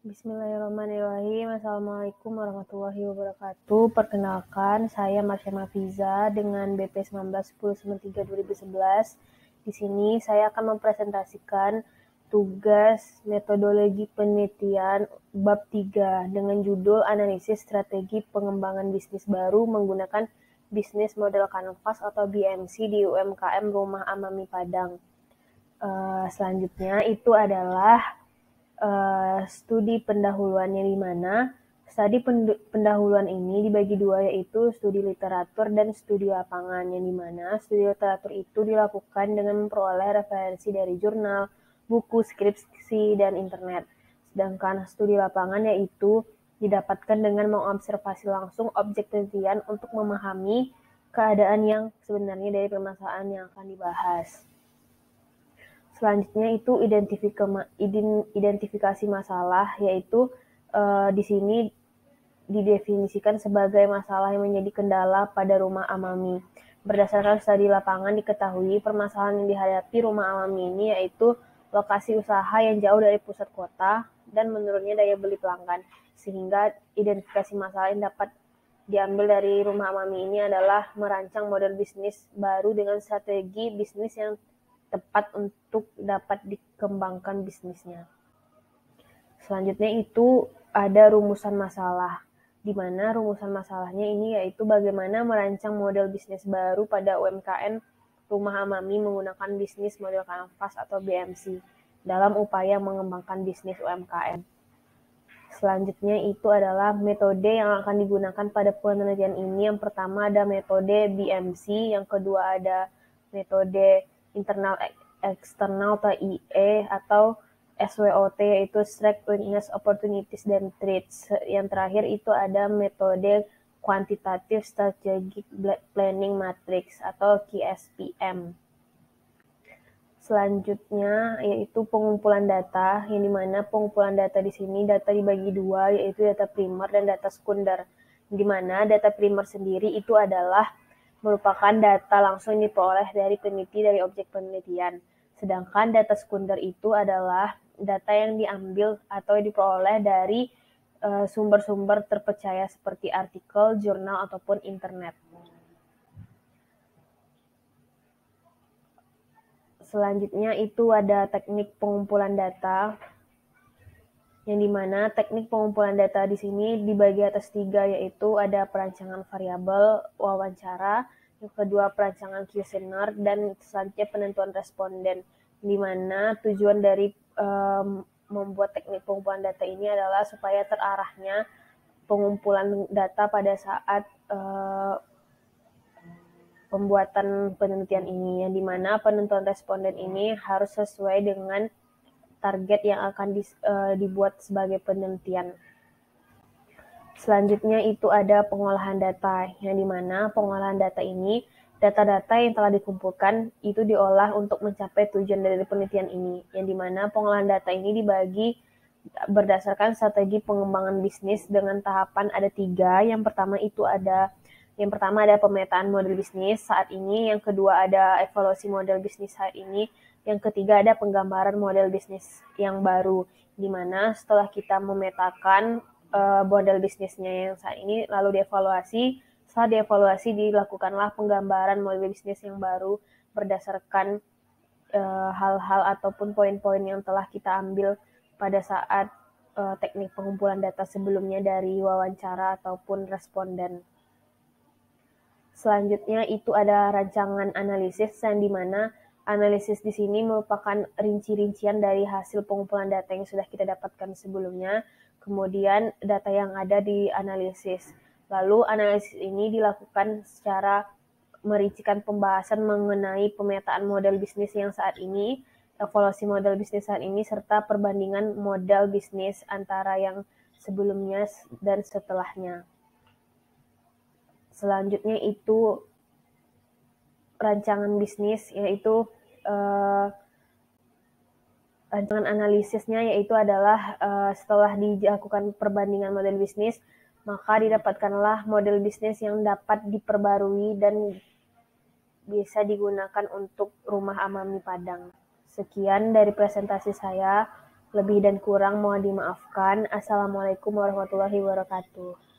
Bismillahirrahmanirrahim. Assalamualaikum warahmatullahi wabarakatuh. Perkenalkan, saya Marsha Mafiza dengan BP 191093-2011. Di sini saya akan mempresentasikan tugas metodologi penelitian bab 3 dengan judul analisis strategi pengembangan bisnis baru menggunakan bisnis model kanvas atau BMC di UMKM Rumah Amami Padang. Selanjutnya itu adalah studi pendahuluannya, di mana studi pendahuluan ini dibagi dua, yaitu studi literatur dan studi lapangan, yang di mana studi literatur itu dilakukan dengan memperoleh referensi dari jurnal, buku, skripsi, dan internet. Sedangkan studi lapangan yaitu didapatkan dengan mengobservasi langsung objek penelitian untuk memahami keadaan yang sebenarnya dari permasalahan yang akan dibahas. Selanjutnya itu identifikasi masalah, yaitu di sini didefinisikan sebagai masalah yang menjadi kendala pada rumah Amami. Berdasarkan studi lapangan diketahui permasalahan yang dihadapi rumah Amami ini yaitu lokasi usaha yang jauh dari pusat kota dan menurunnya daya beli pelanggan, sehingga identifikasi masalah yang dapat diambil dari rumah Amami ini adalah merancang model bisnis baru dengan strategi bisnis yang tepat untuk dapat dikembangkan bisnisnya. Selanjutnya itu ada rumusan masalah, di mana rumusan masalahnya ini yaitu bagaimana merancang model bisnis baru pada UMKM Rumah Amami menggunakan bisnis model kanvas atau BMC dalam upaya mengembangkan bisnis UMKM. Selanjutnya itu adalah metode yang akan digunakan pada penelitian ini. Yang pertama ada metode BMC, yang kedua ada metode internal eksternal atau IE atau SWOT, yaitu Strengths, Weakness, Opportunities, dan Threats. Yang terakhir itu ada metode Quantitative Strategic Planning Matrix atau QSPM. Selanjutnya yaitu pengumpulan data, yang dimana pengumpulan data di sini data dibagi dua, yaitu data primer dan data sekunder. Di mana data primer sendiri itu adalah merupakan data langsung diperoleh dari peneliti dari objek penelitian. Sedangkan data sekunder itu adalah data yang diambil atau diperoleh dari sumber-sumber terpercaya seperti artikel, jurnal, ataupun internet. Selanjutnya itu ada teknik pengumpulan data, yang dimana teknik pengumpulan data di sini dibagi atas 3, yaitu ada perancangan variabel, wawancara, yang kedua perancangan kuesioner, dan selanjutnya penentuan responden. Di mana tujuan dari membuat teknik pengumpulan data ini adalah supaya terarahnya pengumpulan data pada saat pembuatan penelitian ini, yang dimana penentuan responden ini harus sesuai dengan target yang akan dibuat sebagai penelitian. Selanjutnya itu ada pengolahan data, yang dimana pengolahan data ini, data-data yang telah dikumpulkan itu diolah untuk mencapai tujuan dari penelitian ini, yang dimana pengolahan data ini dibagi berdasarkan strategi pengembangan bisnis dengan tahapan ada 3. Yang pertama ada pemetaan model bisnis saat ini, yang kedua ada evaluasi model bisnis saat ini, yang ketiga ada penggambaran model bisnis yang baru, di mana setelah kita memetakan model bisnisnya yang saat ini, lalu dievaluasi. Setelah dievaluasi dilakukanlah penggambaran model bisnis yang baru berdasarkan hal-hal ataupun poin-poin yang telah kita ambil pada saat teknik pengumpulan data sebelumnya dari wawancara ataupun responden. Selanjutnya itu ada rancangan analisis, yang dimana analisis di sini merupakan rinci-rincian dari hasil pengumpulan data yang sudah kita dapatkan sebelumnya, kemudian data yang ada di analisis. Lalu analisis ini dilakukan secara merincikan pembahasan mengenai pemetaan model bisnis yang saat ini, evaluasi model bisnis saat ini, serta perbandingan model bisnis antara yang sebelumnya dan setelahnya. Selanjutnya itu rancangan bisnis, yaitu rancangan analisisnya, yaitu adalah setelah dilakukan perbandingan model bisnis, maka didapatkanlah model bisnis yang dapat diperbarui dan bisa digunakan untuk Rumah Amami Padang. Sekian dari presentasi saya. Lebih dan kurang mohon dimaafkan. Assalamualaikum warahmatullahi wabarakatuh.